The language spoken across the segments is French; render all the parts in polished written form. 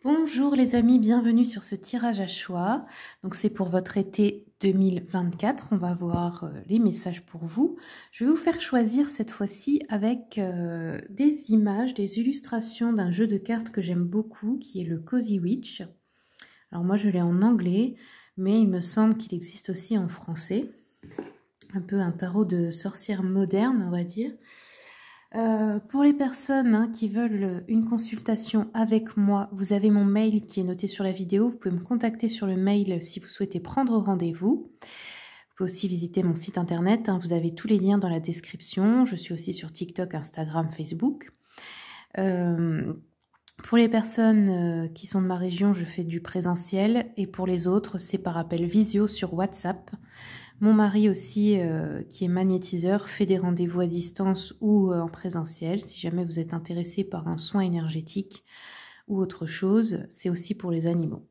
Bonjour les amis, bienvenue sur ce tirage à choix. Donc c'est pour votre été 2024. On va voir les messages pour vous. Je vais vous faire choisir cette fois-ci avec des images, des illustrations d'un jeu de cartes que j'aime beaucoup, qui est le Cozy Witch. Alors moi je l'ai en anglais, mais il me semble qu'il existe aussi en français. Un peu un tarot de sorcière moderne, on va dire. Pour les personnes qui veulent une consultation avec moi, vous avez mon mail qui est noté sur la vidéo. Vous pouvez me contacter sur le mail si vous souhaitez prendre rendez-vous. Vous pouvez aussi visiter mon site internet. Vous avez tous les liens dans la description. Je suis aussi sur TikTok, Instagram, Facebook. Pour les personnes qui sont de ma région, je fais du présentiel. Et pour les autres, c'est par appel visio sur WhatsApp. Mon mari aussi, qui est magnétiseur, fait des rendez-vous à distance ou en présentiel. Si jamais vous êtes intéressé par un soin énergétique ou autre chose, c'est aussi pour les animaux.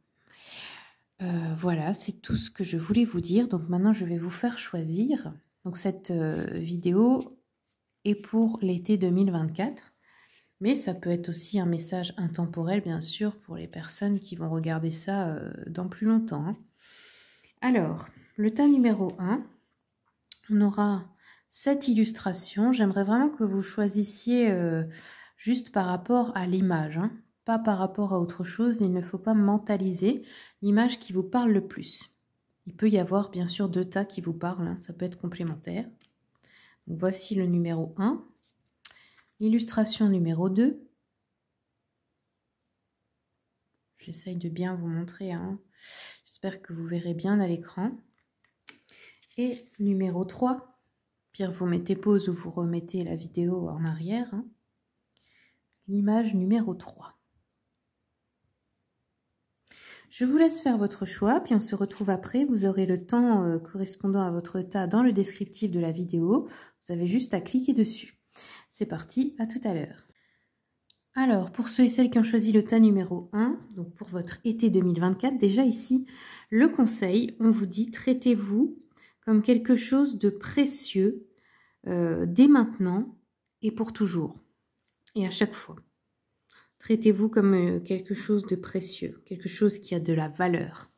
Voilà, c'est tout ce que je voulais vous dire. Donc maintenant, je vais vous faire choisir. Donc cette vidéo est pour l'été 2024. Mais ça peut être aussi un message intemporel, bien sûr, pour les personnes qui vont regarder ça dans plus longtemps. Alors, le tas numéro 1, on aura cette illustration. J'aimerais vraiment que vous choisissiez juste par rapport à l'image, pas par rapport à autre chose. Il ne faut pas mentaliser l'image qui vous parle le plus. Il peut y avoir bien sûr deux tas qui vous parlent, ça peut être complémentaire. Donc, voici le numéro 1. L'illustration numéro 2. J'essaye de bien vous montrer. J'espère que vous verrez bien à l'écran. Et numéro 3. Pire, vous mettez pause ou vous remettez la vidéo en arrière. L'image numéro 3. Je vous laisse faire votre choix, puis on se retrouve après. Vous aurez le temps correspondant à votre tas dans le descriptif de la vidéo. Vous avez juste à cliquer dessus. C'est parti, à tout à l'heure. Alors, pour ceux et celles qui ont choisi le tas numéro 1, donc pour votre été 2024, déjà ici, le conseil, on vous dit, traitez-vous comme quelque chose de précieux dès maintenant et pour toujours, et à chaque fois. Traitez-vous comme quelque chose de précieux, quelque chose qui a de la valeur.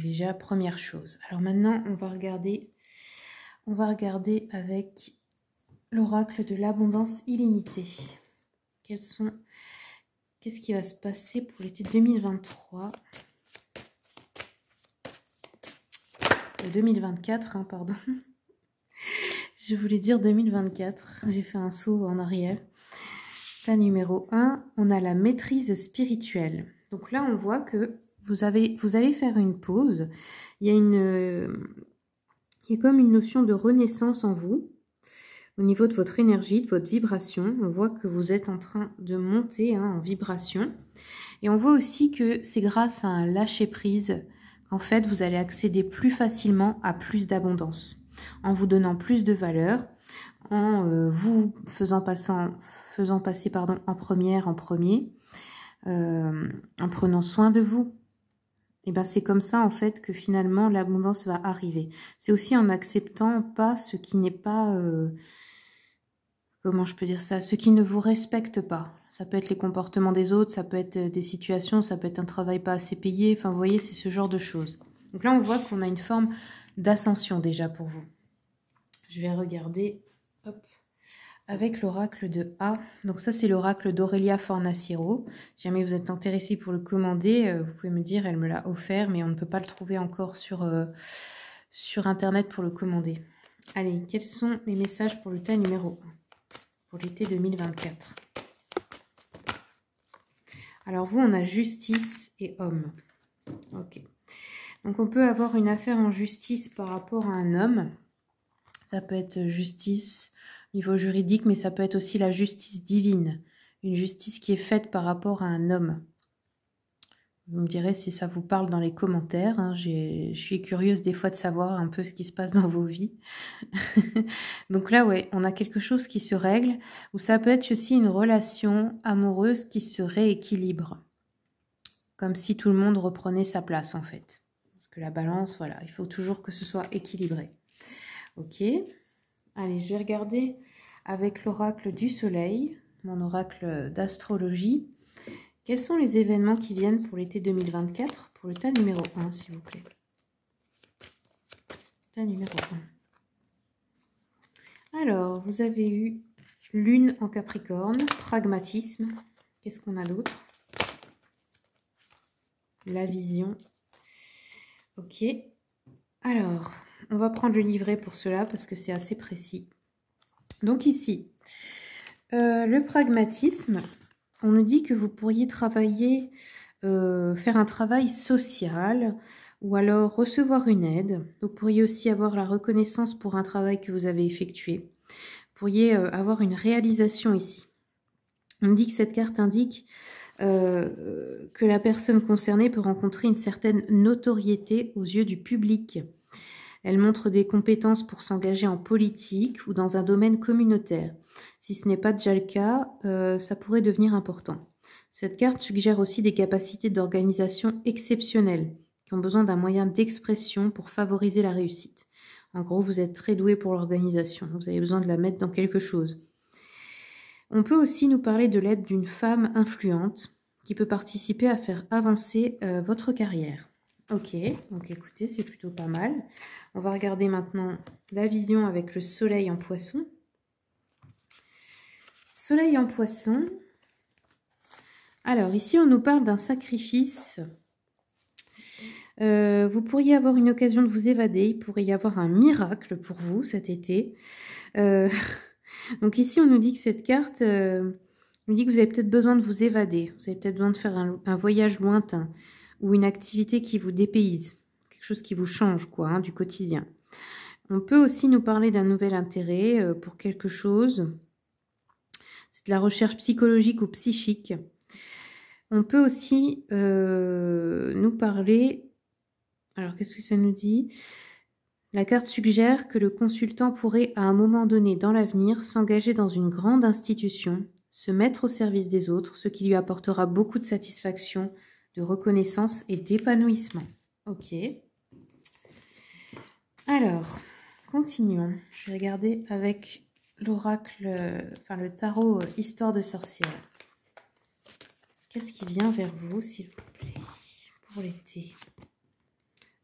Déjà, première chose. Alors maintenant, on va regarder avec l'oracle de l'abondance illimitée. Qu'est-ce qui va se passer pour l'été 2023 2024, pardon. Je voulais dire 2024. J'ai fait un saut en arrière. Tas numéro 1, on a la maîtrise spirituelle. Donc là, on voit que vous allez faire une pause. Il y a comme une notion de renaissance en vous. Au niveau de votre énergie, de votre vibration, on voit que vous êtes en train de monter en vibration. Et on voit aussi que c'est grâce à un lâcher-prise qu'en fait, vous allez accéder plus facilement à plus d'abondance. En vous donnant plus de valeur, en vous faisant passer en première, en premier, en prenant soin de vous. Et ben c'est comme ça en fait que finalement l'abondance va arriver. C'est aussi en acceptant pas ce qui n'est pas... comment je peux dire ça? Ce qui ne vous respecte pas. Ça peut être les comportements des autres, ça peut être des situations, ça peut être un travail pas assez payé. Enfin, vous voyez, c'est ce genre de choses. Donc là, on voit qu'on a une forme d'ascension déjà pour vous. Je vais regarder avec l'oracle de A. Donc ça, c'est l'oracle d'Aurélia Fornaciero. Si jamais vous êtes intéressé pour le commander, vous pouvez me dire, elle me l'a offert, mais on ne peut pas le trouver encore sur Internet pour le commander. Allez, quels sont les messages pour le tas numéro 1 pour l'été 2024? Alors vous, on a justice et homme. Ok. Donc on peut avoir une affaire en justice par rapport à un homme. Ça peut être justice au niveau juridique, mais ça peut être aussi la justice divine. Une justice qui est faite par rapport à un homme. Vous me direz si ça vous parle dans les commentaires. Je suis curieuse des fois de savoir un peu ce qui se passe dans vos vies. Donc là, ouais, on a quelque chose qui se règle. Ou ça peut être aussi une relation amoureuse qui se rééquilibre. Comme si tout le monde reprenait sa place, en fait. Parce que la balance, voilà, il faut toujours que ce soit équilibré. Ok. Allez, je vais regarder avec l'oracle du soleil, mon oracle d'astrologie. Quels sont les événements qui viennent pour l'été 2024? Pour le tas numéro 1, s'il vous plaît. Tas numéro 1. Alors, vous avez eu Lune en Capricorne, pragmatisme. Qu'est-ce qu'on a d'autre? La vision. Ok. Alors, on va prendre le livret pour cela parce que c'est assez précis. Donc ici, le pragmatisme, on nous dit que vous pourriez travailler, faire un travail social ou alors recevoir une aide. Vous pourriez aussi avoir la reconnaissance pour un travail que vous avez effectué. Vous pourriez avoir une réalisation ici. On nous dit que cette carte indique que la personne concernée peut rencontrer une certaine notoriété aux yeux du public. Elle montre des compétences pour s'engager en politique ou dans un domaine communautaire. Si ce n'est pas déjà le cas, ça pourrait devenir important. Cette carte suggère aussi des capacités d'organisation exceptionnelles qui ont besoin d'un moyen d'expression pour favoriser la réussite. En gros, vous êtes très doué pour l'organisation. Vous avez besoin de la mettre dans quelque chose. On peut aussi nous parler de l'aide d'une femme influente qui peut participer à faire avancer votre carrière. Ok, donc écoutez, c'est plutôt pas mal. On va regarder maintenant la vision avec le soleil en poisson. Soleil en poisson. Alors ici, on nous parle d'un sacrifice. Vous pourriez avoir une occasion de vous évader. Il pourrait y avoir un miracle pour vous cet été. Donc ici, on nous dit que cette carte nous dit que vous avez peut-être besoin de vous évader. Vous avez peut-être besoin de faire un voyage lointain ou une activité qui vous dépayse. Quelque chose qui vous change, quoi, hein, du quotidien. On peut aussi nous parler d'un nouvel intérêt pour quelque chose. C'est de la recherche psychologique ou psychique. On peut aussi nous parler... Alors, qu'est-ce que ça nous dit ? La carte suggère que le consultant pourrait, à un moment donné dans l'avenir, s'engager dans une grande institution, se mettre au service des autres, ce qui lui apportera beaucoup de satisfaction, de reconnaissance et d'épanouissement. Ok. Alors, continuons. Je vais regarder avec l'oracle, enfin le tarot Histoire de sorcière. Qu'est-ce qui vient vers vous, s'il vous plaît, pour l'été ?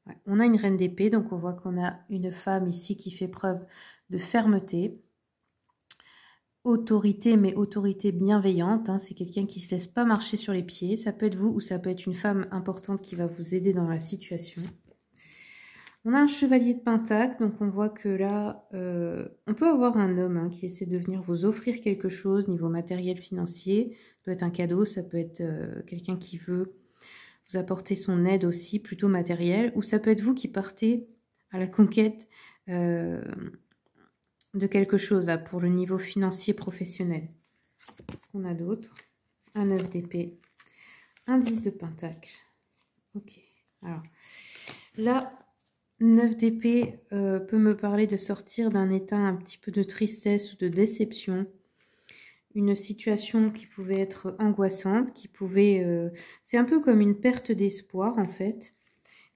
Ouais, on a une reine d'épée, donc on voit qu'on a une femme ici qui fait preuve de fermeté. Autorité, mais autorité bienveillante, hein, c'est quelqu'un qui ne se laisse pas marcher sur les pieds. Ça peut être vous ou ça peut être une femme importante qui va vous aider dans la situation. On a un chevalier de pentacle, donc on voit que là, on peut avoir un homme hein, qui essaie de venir vous offrir quelque chose niveau matériel, financier. Ça peut être un cadeau, ça peut être quelqu'un qui veut vous apporter son aide aussi, plutôt matérielle. Ou ça peut être vous qui partez à la conquête de quelque chose là pour le niveau financier professionnel. Qu'est-ce qu'on a d'autre? Un 9 d'épée, un 10 de pentacle. Ok, alors là, 9 d'épée peut me parler de sortir d'un état un petit peu de tristesse ou de déception. Une situation qui pouvait être angoissante, qui pouvait... c'est un peu comme une perte d'espoir en fait.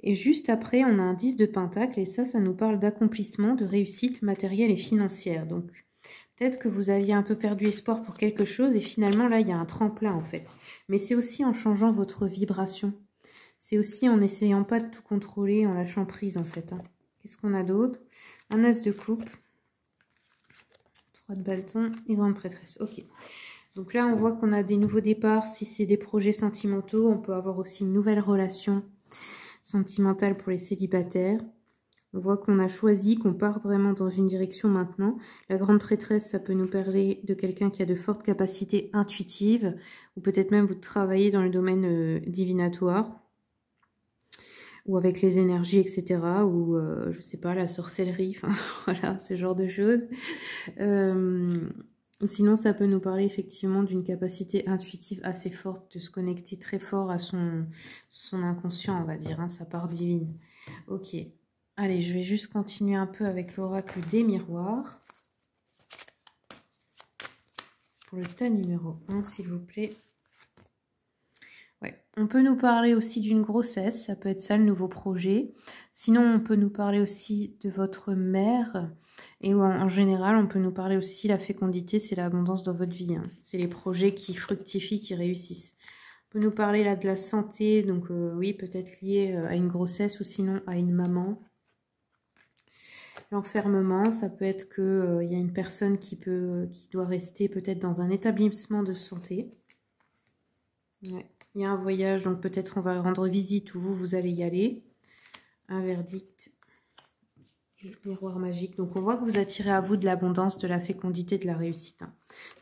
Et juste après, on a un 10 de pentacle et ça nous parle d'accomplissement, de réussite matérielle et financière. Donc, peut-être que vous aviez un peu perdu espoir pour quelque chose et finalement, là, il y a un tremplin en fait. Mais c'est aussi en changeant votre vibration. C'est aussi en n'essayant pas de tout contrôler, en lâchant prise en fait. Hein. Qu'est-ce qu'on a d'autre? Un as de coupe, 3 de bâton et grande prêtresse. Ok. Donc là, on voit qu'on a des nouveaux départs. Si c'est des projets sentimentaux, on peut avoir aussi une nouvelle relation sentimentale pour les célibataires. On voit qu'on a choisi, qu'on part vraiment dans une direction maintenant. La grande prêtresse, ça peut nous parler de quelqu'un qui a de fortes capacités intuitives ou peut-être même vous travaillez dans le domaine divinatoire ou avec les énergies, etc. ou, je sais pas, la sorcellerie, enfin, voilà, ce genre de choses. Sinon, ça peut nous parler effectivement d'une capacité intuitive assez forte, de se connecter très fort à son inconscient, on va dire, hein, sa part divine. Ok. Allez, je vais juste continuer un peu avec l'oracle des miroirs. Pour le tas numéro 1, s'il vous plaît. Ouais. On peut nous parler aussi d'une grossesse, ça peut être ça le nouveau projet. Sinon, on peut nous parler aussi de votre mère. Et en général, on peut nous parler aussi, la fécondité, c'est l'abondance dans votre vie. Hein. C'est les projets qui fructifient, qui réussissent. On peut nous parler là de la santé, donc oui, peut-être lié à une grossesse ou sinon à une maman. L'enfermement, ça peut être que y a une personne qui doit rester peut-être dans un établissement de santé. Ouais. Il y a un voyage, donc peut-être on va rendre visite ou vous allez y aller. Un verdict et miroir magique. Donc on voit que vous attirez à vous de l'abondance, de la fécondité, de la réussite.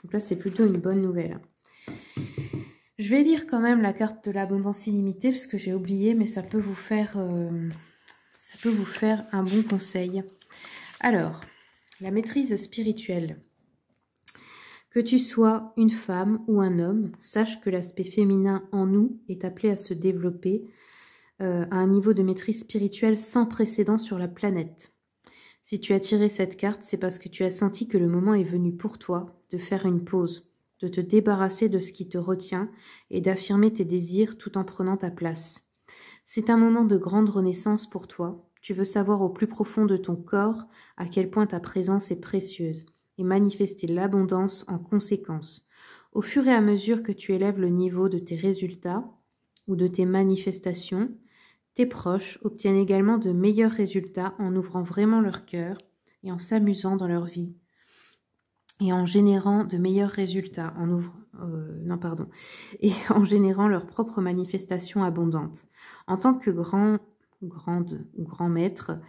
Donc là, c'est plutôt une bonne nouvelle. Je vais lire quand même la carte de l'abondance illimitée parce que j'ai oublié, mais ça peut vous faire un bon conseil. Alors, la maîtrise spirituelle. Que tu sois une femme ou un homme, sache que l'aspect féminin en nous est appelé à se développer à un niveau de maîtrise spirituelle sans précédent sur la planète. Si tu as tiré cette carte, c'est parce que tu as senti que le moment est venu pour toi de faire une pause, de te débarrasser de ce qui te retient et d'affirmer tes désirs tout en prenant ta place. C'est un moment de grande renaissance pour toi. Tu veux savoir au plus profond de ton corps à quel point ta présence est précieuse et manifester l'abondance en conséquence. Au fur et à mesure que tu élèves le niveau de tes résultats ou de tes manifestations, tes proches obtiennent également de meilleurs résultats en ouvrant vraiment leur cœur et en s'amusant dans leur vie et en générant de meilleurs résultats et en générant leurs propres manifestations abondantes. En tant que grande ou grand maître,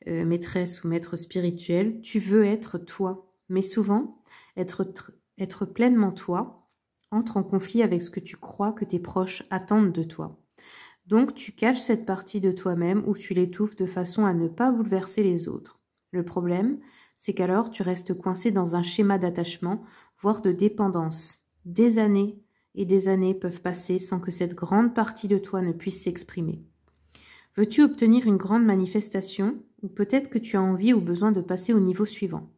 maîtresse ou maître spirituel, tu veux être toi, mais souvent être pleinement toi entre en conflit avec ce que tu crois que tes proches attendent de toi. Donc, tu caches cette partie de toi-même ou tu l'étouffes de façon à ne pas bouleverser les autres. Le problème, c'est qu'alors tu restes coincé dans un schéma d'attachement, voire de dépendance. Des années et des années peuvent passer sans que cette grande partie de toi ne puisse s'exprimer. Veux-tu obtenir une grande manifestation ou peut-être que tu as envie ou besoin de passer au niveau suivant?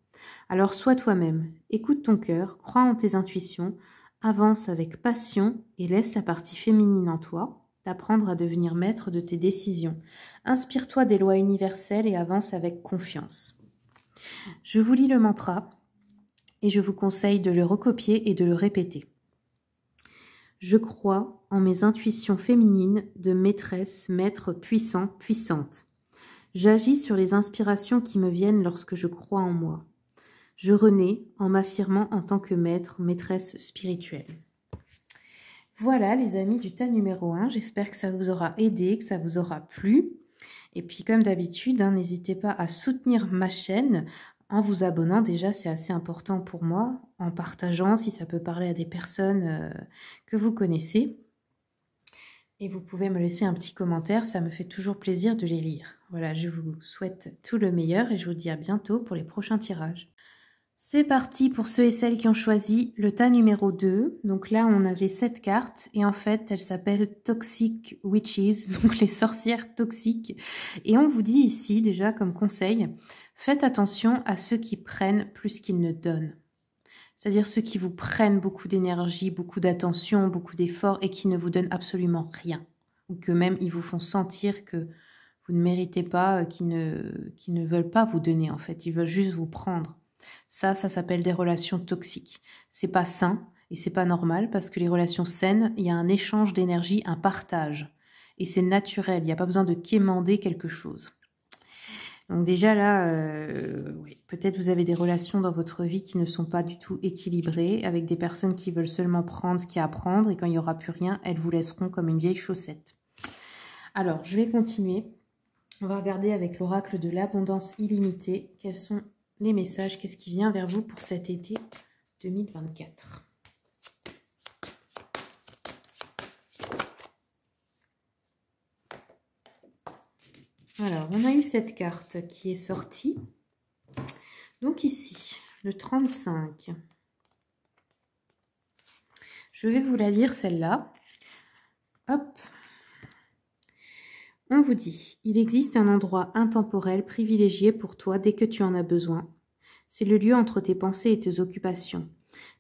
Alors sois toi-même, écoute ton cœur, crois en tes intuitions, avance avec passion et laisse la partie féminine en toi t'apprendre à devenir maître de tes décisions. Inspire-toi des lois universelles et avance avec confiance. Je vous lis le mantra et je vous conseille de le recopier et de le répéter. Je crois en mes intuitions féminines de maîtresse, maître puissant, puissante. J'agis sur les inspirations qui me viennent lorsque je crois en moi. Je renais en m'affirmant en tant que maître, maîtresse spirituelle. Voilà les amis du tas numéro 1, j'espère que ça vous aura aidé, que ça vous aura plu. Et puis comme d'habitude, n'hésitez pas à soutenir ma chaîne en vous abonnant. Déjà, c'est assez important pour moi, en partageant si ça peut parler à des personnes que vous connaissez. Et vous pouvez me laisser un petit commentaire, ça me fait toujours plaisir de les lire. Voilà, je vous souhaite tout le meilleur et je vous dis à bientôt pour les prochains tirages. C'est parti pour ceux et celles qui ont choisi le tas numéro 2. Donc là, on avait 7 cartes et en fait, elles s'appellent Toxic Witches, donc les sorcières toxiques. Et on vous dit ici, déjà comme conseil, faites attention à ceux qui prennent plus qu'ils ne donnent. C'est-à-dire ceux qui vous prennent beaucoup d'énergie, beaucoup d'attention, beaucoup d'efforts et qui ne vous donnent absolument rien. Ou que même ils vous font sentir que vous ne méritez pas, qu'ils ne veulent pas vous donner en fait. Ils veulent juste vous prendre. Ça s'appelle des relations toxiques. C'est pas sain et c'est pas normal parce que les relations saines, il y a un échange d'énergie, un partage. Et c'est naturel, il n'y a pas besoin de quémander quelque chose. Donc déjà là, oui, peut-être vous avez des relations dans votre vie qui ne sont pas du tout équilibrées, avec des personnes qui veulent seulement prendre ce qu'il y a à prendre et quand il n'y aura plus rien, elles vous laisseront comme une vieille chaussette. Alors, je vais continuer. On va regarder avec l'oracle de l'abondance illimitée quels sont les messages, qu'est-ce qui vient vers vous pour cet été 2024. Alors, on a eu cette carte qui est sortie. Donc ici, le 35. Je vais vous la lire celle-là. Hop. On vous dit, il existe un endroit intemporel privilégié pour toi dès que tu en as besoin. C'est le lieu entre tes pensées et tes occupations.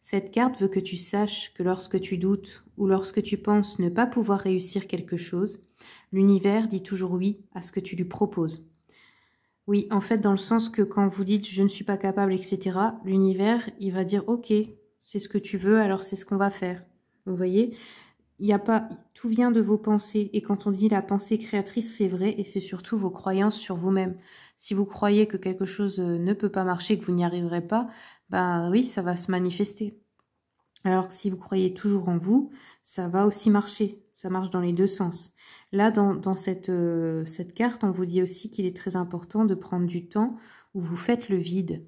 Cette carte veut que tu saches que lorsque tu doutes ou lorsque tu penses ne pas pouvoir réussir quelque chose, l'univers dit toujours oui à ce que tu lui proposes. Oui, en fait, dans le sens que quand vous dites « je ne suis pas capable », etc., l'univers, il va dire « ok, c'est ce que tu veux, alors c'est ce qu'on va faire ». Vous voyez ? il y a pas, tout vient de vos pensées. Et quand on dit la pensée créatrice, c'est vrai, et c'est surtout vos croyances sur vous-même. Si vous croyez que quelque chose ne peut pas marcher, que vous n'y arriverez pas, ben oui, ça va se manifester. Alors que si vous croyez toujours en vous, ça va aussi marcher. Ça marche dans les deux sens. Là, dans cette carte, on vous dit aussi qu'il est très important de prendre du temps où vous faites le vide,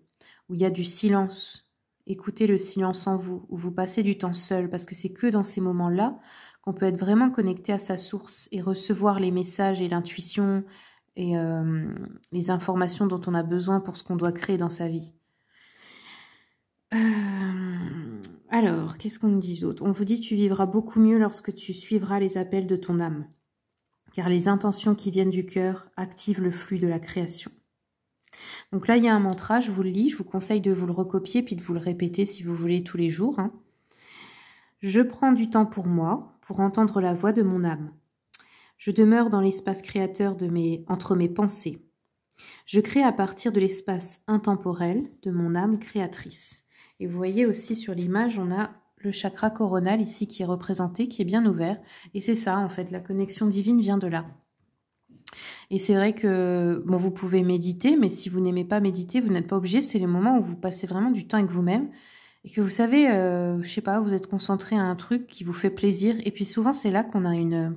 où il y a du silence. Écoutez le silence en vous, où vous passez du temps seul, parce que c'est que dans ces moments-là qu'on peut être vraiment connecté à sa source et recevoir les messages et l'intuition et les informations dont on a besoin pour ce qu'on doit créer dans sa vie. Alors, qu'est-ce qu'on nous dit d'autre? On vous dit tu vivras beaucoup mieux lorsque tu suivras les appels de ton âme, car les intentions qui viennent du cœur activent le flux de la création. Donc là, il y a un mantra, je vous le lis, je vous conseille de vous le recopier puis de vous le répéter si vous voulez tous les jours. Je prends du temps pour moi, pour entendre la voix de mon âme. Je demeure dans l'espace créateur entre mes pensées. Je crée à partir de l'espace intemporel de mon âme créatrice. Et vous voyez aussi sur l'image, on a le chakra coronal ici qui est représenté, qui est bien ouvert. Et c'est ça, en fait, la connexion divine vient de là. Et c'est vrai que, bon, vous pouvez méditer, mais si vous n'aimez pas méditer, vous n'êtes pas obligé. C'est les moments où vous passez vraiment du temps avec vous-même et que vous savez, je sais pas, vous êtes concentré à un truc qui vous fait plaisir. Et puis souvent, c'est là qu'on a une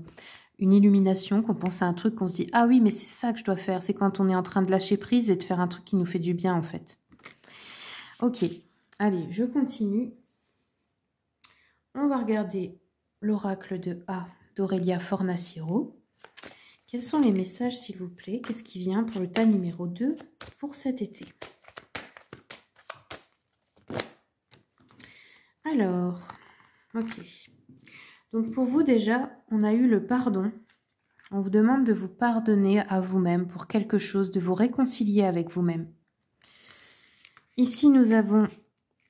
illumination, qu'on pense à un truc, qu'on se dit « Ah oui, mais c'est ça que je dois faire ». C'est quand on est en train de lâcher prise et de faire un truc qui nous fait du bien, en fait. Ok, allez, je continue. On va regarder l'oracle de A d'Aurélia Fornaciero. Quels sont les messages, s'il vous plaît? Qu'est-ce qui vient pour le tas numéro 2 pour cet été? Alors, ok. Donc pour vous déjà, on a eu le pardon. On vous demande de vous pardonner à vous-même pour quelque chose, de vous réconcilier avec vous-même. Ici, nous avons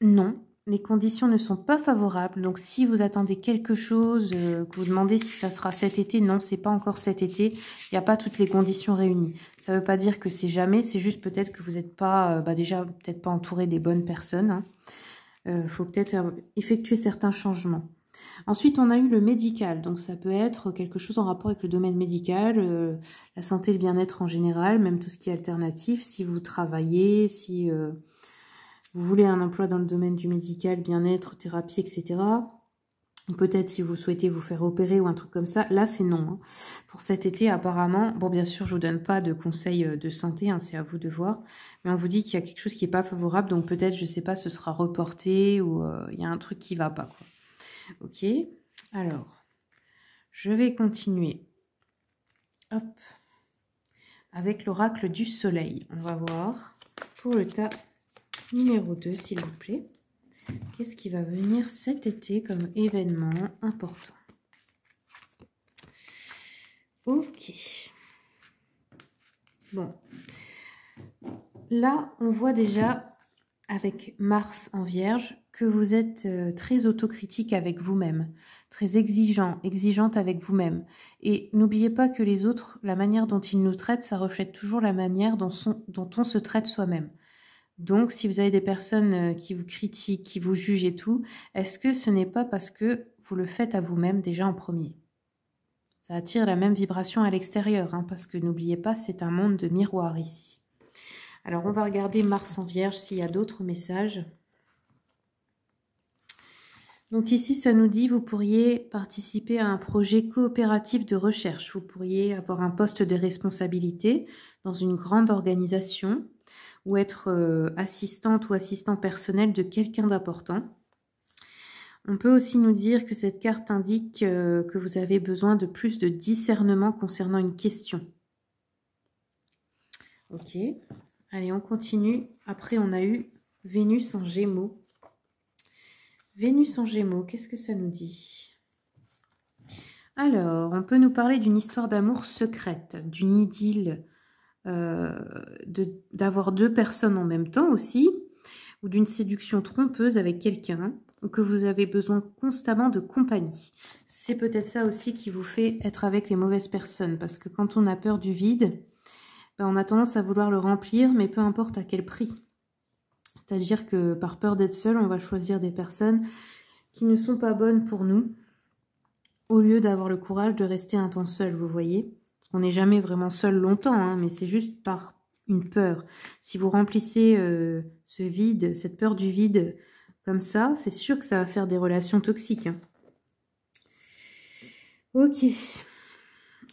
non. Les conditions ne sont pas favorables. Donc si vous attendez quelque chose, que vous demandez si ça sera cet été, non, c'est pas encore cet été. Il n'y a pas toutes les conditions réunies. Ça ne veut pas dire que c'est jamais, c'est juste peut-être que vous n'êtes pas, déjà peut-être pas entouré des bonnes personnes. Faut peut-être effectuer certains changements. Ensuite, on a eu le médical. Donc ça peut être quelque chose en rapport avec le domaine médical, la santé, le bien-être en général, même tout ce qui est alternatif. Si vous travaillez, si vous voulez un emploi dans le domaine du médical, bien-être, thérapie, etc. Peut-être si vous souhaitez vous faire opérer ou un truc comme ça. Là, c'est non. Hein. Pour cet été, apparemment, bon, bien sûr, je vous donne pas de conseils de santé, hein, c'est à vous de voir. Mais on vous dit qu'il y a quelque chose qui n'est pas favorable. Donc peut-être, je sais pas, ce sera reporté ou il y a un truc qui va pas, quoi. Ok. Alors, je vais continuer. Hop. Avec l'oracle du soleil. On va voir pour le tas numéro 2, s'il vous plaît. Qu'est-ce qui va venir cet été comme événement important? Ok. Bon. Là, on voit déjà, avec Mars en Vierge, que vous êtes très autocritique avec vous-même, très exigeante avec vous-même. Et n'oubliez pas que les autres, la manière dont ils nous traitent, ça reflète toujours la manière dont on se traite soi-même. Donc, si vous avez des personnes qui vous critiquent, qui vous jugent et tout, est-ce que ce n'est pas parce que vous le faites à vous-même déjà en premier? Ça attire la même vibration à l'extérieur, hein, parce que n'oubliez pas, c'est un monde de miroirs ici. Alors, on va regarder Mars en Vierge s'il y a d'autres messages. Donc ici, ça nous dit, vous pourriez participer à un projet coopératif de recherche. Vous pourriez avoir un poste de responsabilité dans une grande organisation, ou être assistante ou assistant personnel de quelqu'un d'important. On peut aussi nous dire que cette carte indique que vous avez besoin de plus de discernement concernant une question. Ok, allez, on continue. Après, on a eu Vénus en Gémeaux. Vénus en Gémeaux, qu'est-ce que ça nous dit? Alors, on peut nous parler d'une histoire d'amour secrète, d'une idylle, d'avoir deux personnes en même temps aussi, ou d'une séduction trompeuse avec quelqu'un, ou que vous avez besoin constamment de compagnie. C'est peut-être ça aussi qui vous fait être avec les mauvaises personnes, parce que quand on a peur du vide, ben on a tendance à vouloir le remplir, mais peu importe à quel prix. C'est-à-dire que par peur d'être seul, on va choisir des personnes qui ne sont pas bonnes pour nous, au lieu d'avoir le courage de rester un temps seul, vous voyez. On n'est jamais vraiment seul longtemps, hein, mais c'est juste par une peur. Si vous remplissez ce vide, cette peur du vide comme ça, c'est sûr que ça va faire des relations toxiques. Hein. Ok.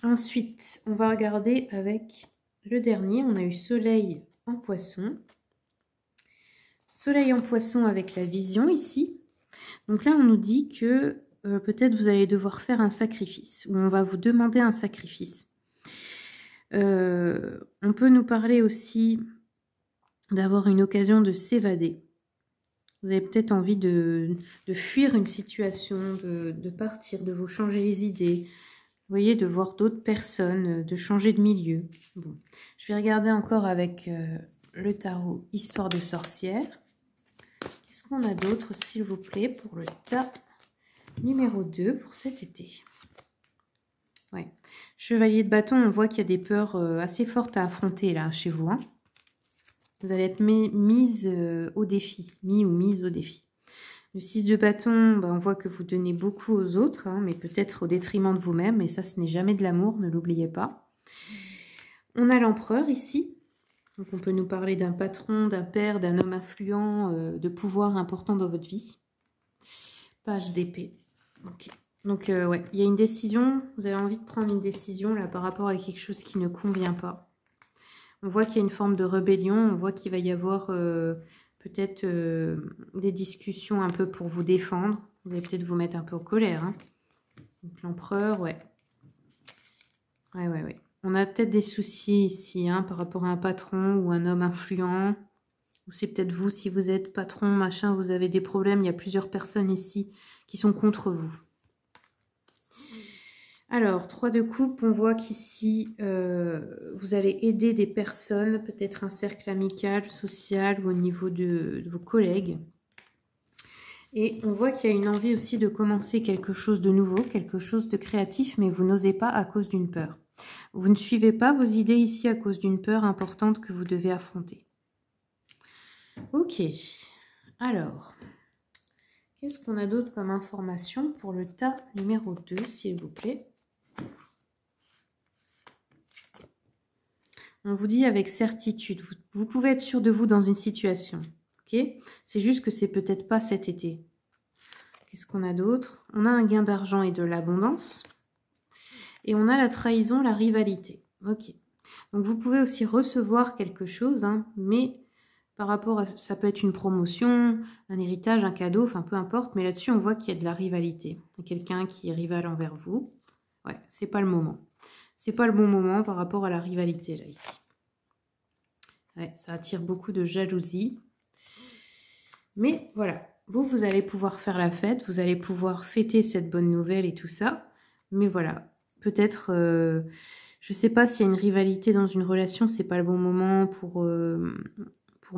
Ensuite, on va regarder avec le dernier. On a eu Soleil en Poisson. Soleil en Poisson avec la vision ici. Donc là, on nous dit que peut-être vous allez devoir faire un sacrifice, ou on va vous demander un sacrifice. On peut nous parler aussi d'avoir une occasion de s'évader. Vous avez peut-être envie de fuir une situation, de partir, de vous changer les idées. Vous voyez, de voir d'autres personnes, de changer de milieu. Bon. Je vais regarder encore avec le tarot Histoire de sorcière. Qu'est-ce qu'on a d'autre, s'il vous plaît, pour le tas numéro 2 pour cet été? Ouais. Chevalier de bâton, on voit qu'il y a des peurs assez fortes à affronter là chez vous. Hein. Vous allez être mise au défi, mis ou mise au défi. Le 6 de bâton, on voit que vous donnez beaucoup aux autres, hein, mais peut-être au détriment de vous-même. Et ça, ce n'est jamais de l'amour, ne l'oubliez pas. On a l'empereur ici. Donc on peut nous parler d'un patron, d'un père, d'un homme influent, de pouvoir important dans votre vie. Page d'épée. Ok. Donc ouais, il y a une décision. Vous avez envie de prendre une décision là par rapport à quelque chose qui ne convient pas. On voit qu'il y a une forme de rébellion. On voit qu'il va y avoir peut-être des discussions un peu pour vous défendre. Vous allez peut-être vous mettre un peu en colère. Hein. Donc l'empereur, ouais. Ouais. On a peut-être des soucis ici hein, par rapport à un patron ou un homme influent. Ou c'est peut-être vous, si vous êtes patron, machin, vous avez des problèmes. Il y a plusieurs personnes ici qui sont contre vous. Alors, 3 de coupe, on voit qu'ici, vous allez aider des personnes, peut-être un cercle amical, social ou au niveau de vos collègues. Et on voit qu'il y a une envie aussi de commencer quelque chose de nouveau, quelque chose de créatif, mais vous n'osez pas à cause d'une peur. Vous ne suivez pas vos idées ici à cause d'une peur importante que vous devez affronter. Ok, alors, qu'est-ce qu'on a d'autre comme information pour le tas numéro 2, s'il vous plaît? On vous dit avec certitude, vous pouvez être sûr de vous dans une situation. Okay, c'est juste que c'est peut-être pas cet été. Qu'est-ce qu'on a d'autre? On a un gain d'argent et de l'abondance. Et on a la trahison, la rivalité. Ok. Donc vous pouvez aussi recevoir quelque chose, hein, mais par rapport à... Ça peut être une promotion, un héritage, un cadeau, enfin peu importe. Mais là-dessus, on voit qu'il y a de la rivalité. Quelqu'un qui est rival envers vous. Ouais, c'est pas le moment. C'est pas le bon moment par rapport à la rivalité, là, ici. Ouais, ça attire beaucoup de jalousie. Mais voilà, vous allez pouvoir faire la fête, vous allez pouvoir fêter cette bonne nouvelle et tout ça. Mais voilà, peut-être, je ne sais pas s'il y a une rivalité dans une relation, c'est pas le bon moment pour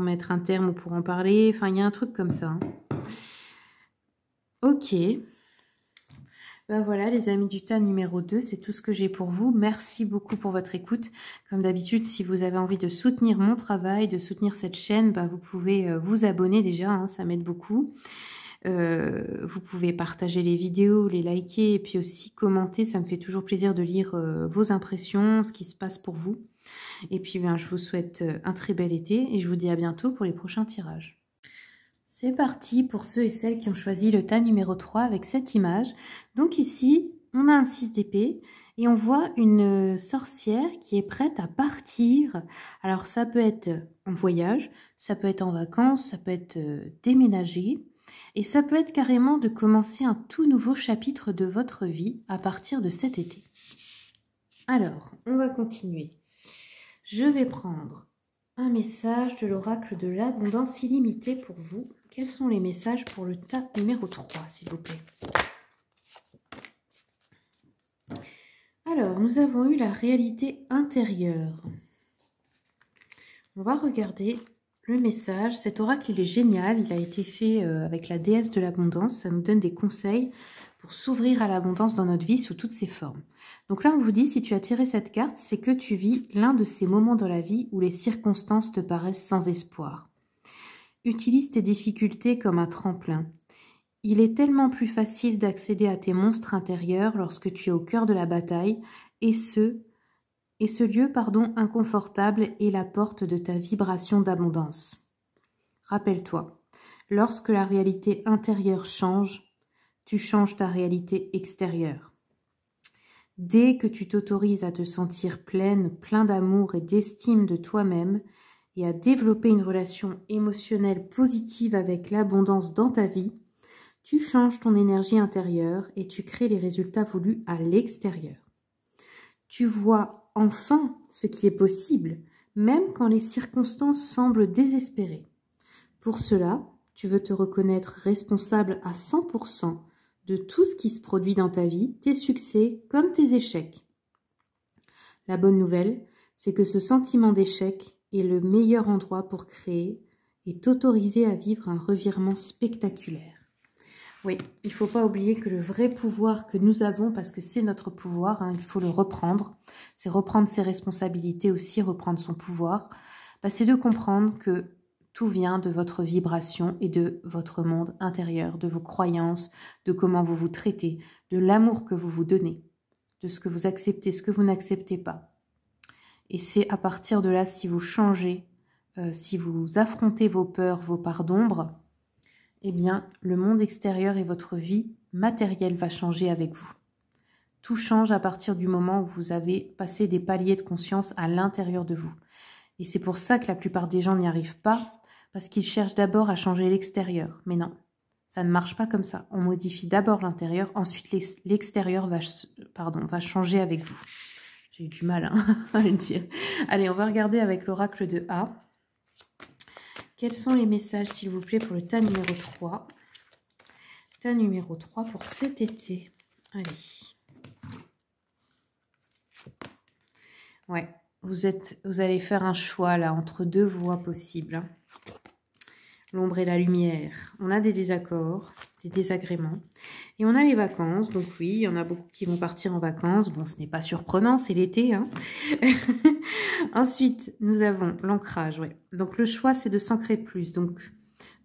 mettre un terme ou pour en parler. Enfin, il y a un truc comme ça. Hein. Ok. Ben voilà les amis du tas numéro 2, c'est tout ce que j'ai pour vous. Merci beaucoup pour votre écoute. Comme d'habitude, si vous avez envie de soutenir mon travail, de soutenir cette chaîne, ben vous pouvez vous abonner déjà, hein, ça m'aide beaucoup. Vous pouvez partager les vidéos, les liker et puis aussi commenter. Ça me fait toujours plaisir de lire vos impressions, ce qui se passe pour vous. Et puis ben, je vous souhaite un très bel été et je vous dis à bientôt pour les prochains tirages. C'est parti pour ceux et celles qui ont choisi le tas numéro 3 avec cette image. Donc ici, on a un 6 d'épée et on voit une sorcière qui est prête à partir. Alors ça peut être en voyage, ça peut être en vacances, ça peut être déménager. Et ça peut être carrément de commencer un tout nouveau chapitre de votre vie à partir de cet été. Alors, on va continuer. Je vais prendre un message de l'oracle de l'abondance illimitée pour vous. Quels sont les messages pour le tas numéro 3, s'il vous plaît? Alors, nous avons eu la réalité intérieure. On va regarder le message. Cet oracle, il est génial. Il a été fait avec la déesse de l'abondance. Ça nous donne des conseils pour s'ouvrir à l'abondance dans notre vie sous toutes ses formes. Donc là, on vous dit, si tu as tiré cette carte, c'est que tu vis l'un de ces moments dans la vie où les circonstances te paraissent sans espoir. Utilise tes difficultés comme un tremplin. Il est tellement plus facile d'accéder à tes monstres intérieurs lorsque tu es au cœur de la bataille, et ce lieu, inconfortable est la porte de ta vibration d'abondance. Rappelle-toi, lorsque la réalité intérieure change, tu changes ta réalité extérieure. Dès que tu t'autorises à te sentir pleine, plein d'amour et d'estime de toi-même et à développer une relation émotionnelle positive avec l'abondance dans ta vie, tu changes ton énergie intérieure et tu crées les résultats voulus à l'extérieur. Tu vois enfin ce qui est possible, même quand les circonstances semblent désespérées. Pour cela, tu veux te reconnaître responsable à 100% de tout ce qui se produit dans ta vie, tes succès comme tes échecs. La bonne nouvelle, c'est que ce sentiment d'échec est le meilleur endroit pour créer et t'autoriser à vivre un revirement spectaculaire. Oui, il ne faut pas oublier que le vrai pouvoir que nous avons, parce que c'est notre pouvoir, il faut le reprendre, c'est reprendre ses responsabilités aussi, reprendre son pouvoir, c'est de comprendre que tout vient de votre vibration et de votre monde intérieur, de vos croyances, de comment vous vous traitez, de l'amour que vous vous donnez, de ce que vous acceptez, ce que vous n'acceptez pas. Et c'est à partir de là, si vous changez, si vous affrontez vos peurs, vos parts d'ombre, eh bien, le monde extérieur et votre vie matérielle va changer avec vous. Tout change à partir du moment où vous avez passé des paliers de conscience à l'intérieur de vous. Et c'est pour ça que la plupart des gens n'y arrivent pas, parce qu'ils cherchent d'abord à changer l'extérieur. Mais non, ça ne marche pas comme ça. On modifie d'abord l'intérieur, ensuite l'extérieur va changer avec vous. J'ai eu du mal à le dire. Allez, on va regarder avec l'oracle de A. Quels sont les messages, s'il vous plaît, pour le tas numéro 3? Tas numéro 3 pour cet été. Allez. Ouais, vous allez faire un choix là, entre deux voies possibles. L'ombre et la lumière. On a des désaccords, des désagréments. Et on a les vacances. Donc oui, il y en a beaucoup qui vont partir en vacances. Bon, ce n'est pas surprenant, c'est l'été. Ensuite, nous avons l'ancrage. Ouais. Donc le choix, c'est de s'ancrer plus. Donc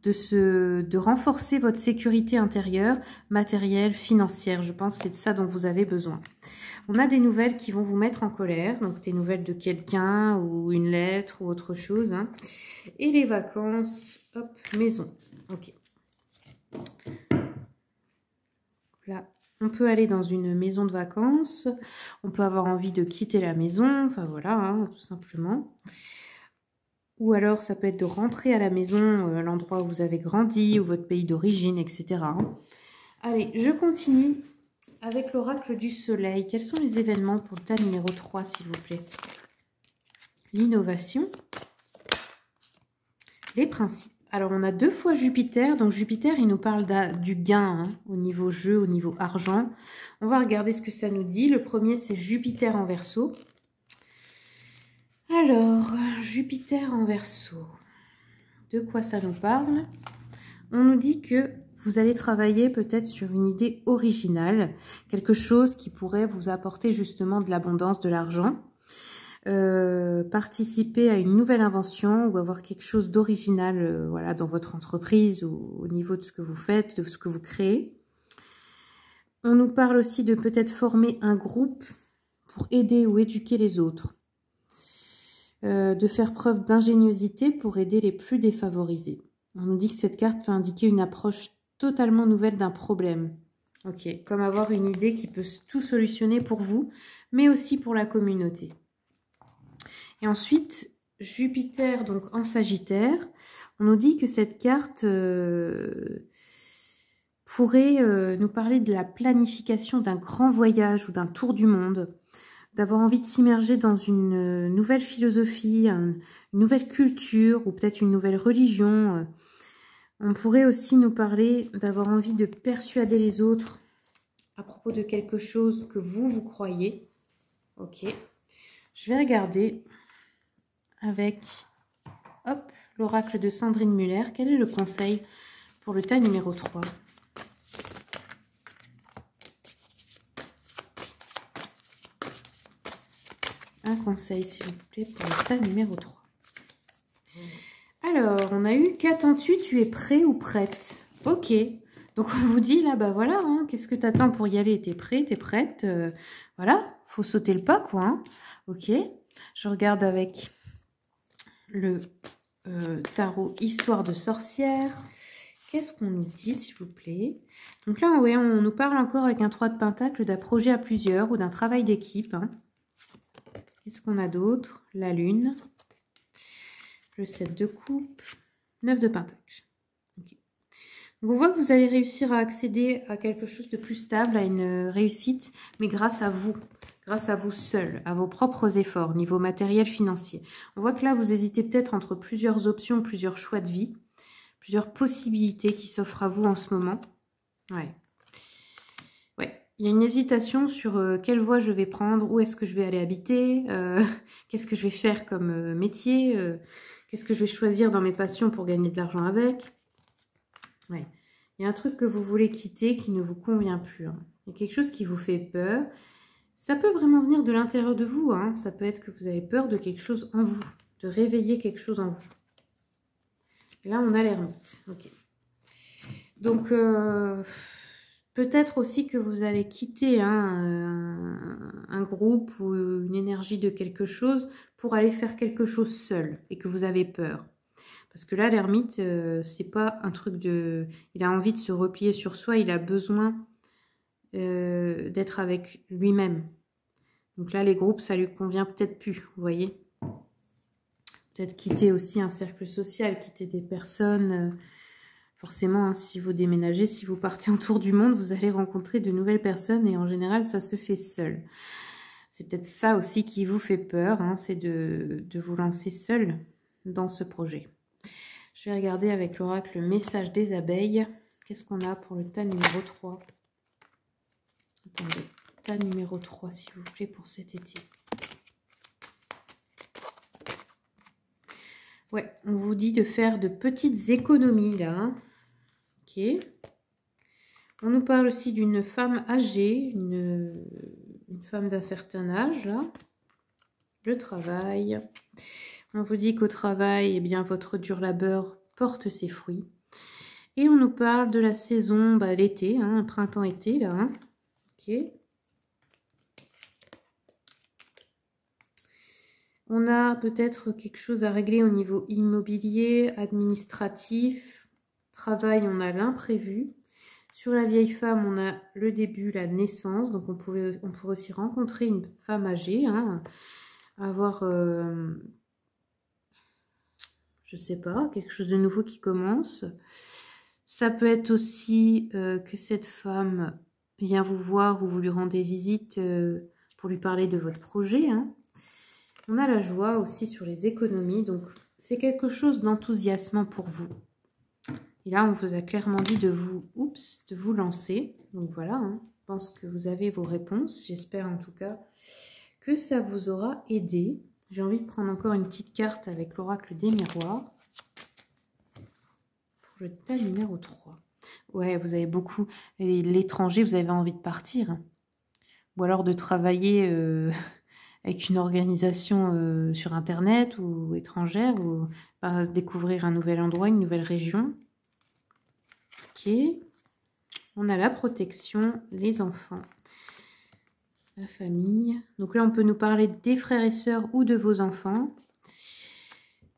de renforcer votre sécurité intérieure, matérielle, financière. Je pense que c'est de ça dont vous avez besoin. On a des nouvelles qui vont vous mettre en colère. Donc des nouvelles de quelqu'un ou une lettre ou autre chose. Et les vacances, hop, maison. Ok. Là, on peut aller dans une maison de vacances. On peut avoir envie de quitter la maison. Enfin voilà, tout simplement. Ou alors, ça peut être de rentrer à la maison, l'endroit où vous avez grandi, ou votre pays d'origine, etc. Allez, je continue avec l'oracle du soleil. Quels sont les événements pour le tas numéro 3, s'il vous plaît? L'innovation. Les principes. Alors, on a 2 fois Jupiter. Donc, Jupiter, il nous parle du gain au niveau jeu, au niveau argent. On va regarder ce que ça nous dit. Le premier, c'est Jupiter en Verseau. Alors, Jupiter en Verseau, de quoi ça nous parle? On nous dit que vous allez travailler peut-être sur une idée originale, quelque chose qui pourrait vous apporter justement de l'abondance, de l'argent, participer à une nouvelle invention ou avoir quelque chose d'original voilà, dans votre entreprise ou au niveau de ce que vous faites, de ce que vous créez. On nous parle aussi de peut-être former un groupe pour aider ou éduquer les autres. De faire preuve d'ingéniosité pour aider les plus défavorisés. On nous dit que cette carte peut indiquer une approche totalement nouvelle d'un problème. Ok, comme avoir une idée qui peut tout solutionner pour vous, mais aussi pour la communauté. Et ensuite, Jupiter donc en Sagittaire, on nous dit que cette carte pourrait nous parler de la planification d'un grand voyage ou d'un tour du monde, d'avoir envie de s'immerger dans une nouvelle philosophie, une nouvelle culture ou peut-être une nouvelle religion. On pourrait aussi nous parler d'avoir envie de persuader les autres à propos de quelque chose que vous croyez. Ok. Je vais regarder avec l'oracle de Sandrine Muller. Quel est le conseil pour le tas numéro 3 ? Un conseil, s'il vous plaît, pour le tas numéro 3. Alors, on a eu « Qu'attends-tu? Tu es prêt ou prête ?» Ok, Donc on vous dit là, bah voilà, hein, qu'est-ce que t'attends pour y aller? T'es prêt, t'es prête? Voilà, faut sauter le pas, quoi. Hein. Ok, je regarde avec le tarot Histoire de sorcière. Qu'est-ce qu'on nous dit, s'il vous plaît? Donc là, ouais, on nous parle encore avec un 3 de pentacle d'un projet à plusieurs ou d'un travail d'équipe. Hein. Qu'est-ce qu'on a d'autre? La lune, le 7 de coupe, 9 de pentacle. Okay. Donc on voit que vous allez réussir à accéder à quelque chose de plus stable, à une réussite, mais grâce à vous seul, à vos propres efforts, niveau matériel, financier. On voit que là, vous hésitez peut-être entre plusieurs options, plusieurs choix de vie, plusieurs possibilités qui s'offrent à vous en ce moment. Ouais. Il y a une hésitation sur quelle voie je vais prendre, où est-ce que je vais aller habiter, qu'est-ce que je vais faire comme métier, qu'est-ce que je vais choisir dans mes passions pour gagner de l'argent avec. Ouais. Il y a un truc que vous voulez quitter qui ne vous convient plus. Hein. Il y a quelque chose qui vous fait peur. Ça peut vraiment venir de l'intérieur de vous. Hein. Ça peut être que vous avez peur de quelque chose en vous, de réveiller quelque chose en vous. Là, on a l'ermite. Ok. Donc, peut-être aussi que vous allez quitter un groupe ou une énergie de quelque chose pour aller faire quelque chose seul et que vous avez peur. Parce que là, l'ermite, c'est pas un truc de... Il a envie de se replier sur soi, il a besoin d'être avec lui-même. Donc là, les groupes, ça lui convient peut-être plus, vous voyez. Peut-être quitter aussi un cercle social, quitter des personnes... Forcément, hein, si vous déménagez, si vous partez en tour du monde, vous allez rencontrer de nouvelles personnes et en général, ça se fait seul. C'est peut-être ça aussi qui vous fait peur, hein, c'est de vous lancer seul dans ce projet. Je vais regarder avec l'oracle le message des abeilles. Qu'est-ce qu'on a pour le tas numéro 3? Attendez, tas numéro 3, s'il vous plaît, pour cet été. Ouais, on vous dit de faire de petites économies, là, hein. Ok. On nous parle aussi d'une femme âgée, une femme d'un certain âge, là. Le travail. On vous dit qu'au travail, eh bien, votre dur labeur porte ses fruits. Et on nous parle de la saison, bah, l'été, hein, printemps-été, là. Hein. Ok. On a peut-être quelque chose à régler au niveau immobilier, administratif. Travail, on a l'imprévu. Sur la vieille femme, on a le début, la naissance. Donc, on pourrait aussi rencontrer une femme âgée. Hein, avoir, je sais pas, quelque chose de nouveau qui commence. Ça peut être aussi que cette femme vient vous voir ou vous lui rendez visite pour lui parler de votre projet. Hein. On a la joie aussi sur les économies. Donc, c'est quelque chose d'enthousiasmant pour vous. Et là, on vous a clairement dit de vous lancer. Donc voilà, hein, je pense que vous avez vos réponses. J'espère en tout cas que ça vous aura aidé. J'ai envie de prendre encore une petite carte avec l'oracle des miroirs. Pour le tas numéro 3. Ouais, vous avez beaucoup... L'étranger, vous avez envie de partir. Ou alors de travailler avec une organisation sur Internet ou étrangère. Ou découvrir un nouvel endroit, une nouvelle région. Ok, on a la protection, les enfants, la famille. Donc là, on peut nous parler des frères et sœurs ou de vos enfants.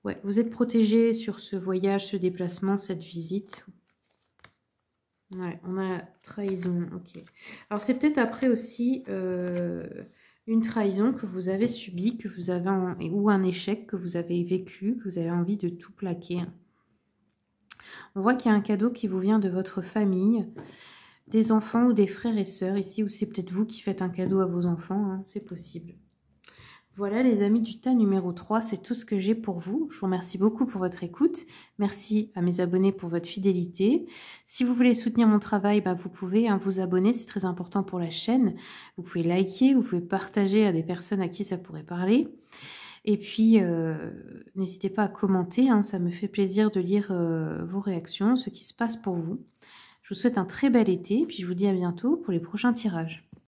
Ouais, vous êtes protégés sur ce voyage, ce déplacement, cette visite. Ouais, on a la trahison, ok. Alors, c'est peut-être après aussi une trahison que vous avez subie, que vous avez ou un échec que vous avez vécu, que vous avez envie de tout plaquer. On voit qu'il y a un cadeau qui vous vient de votre famille, des enfants ou des frères et sœurs ici, ou c'est peut-être vous qui faites un cadeau à vos enfants, hein, c'est possible. Voilà les amis du tas numéro 3, c'est tout ce que j'ai pour vous. Je vous remercie beaucoup pour votre écoute. Merci à mes abonnés pour votre fidélité. Si vous voulez soutenir mon travail, bah, vous pouvez vous abonner, c'est très important pour la chaîne. Vous pouvez liker, vous pouvez partager à des personnes à qui ça pourrait parler. Et puis, n'hésitez pas à commenter, hein, ça me fait plaisir de lire vos réactions, ce qui se passe pour vous. Je vous souhaite un très bel été, puis je vous dis à bientôt pour les prochains tirages.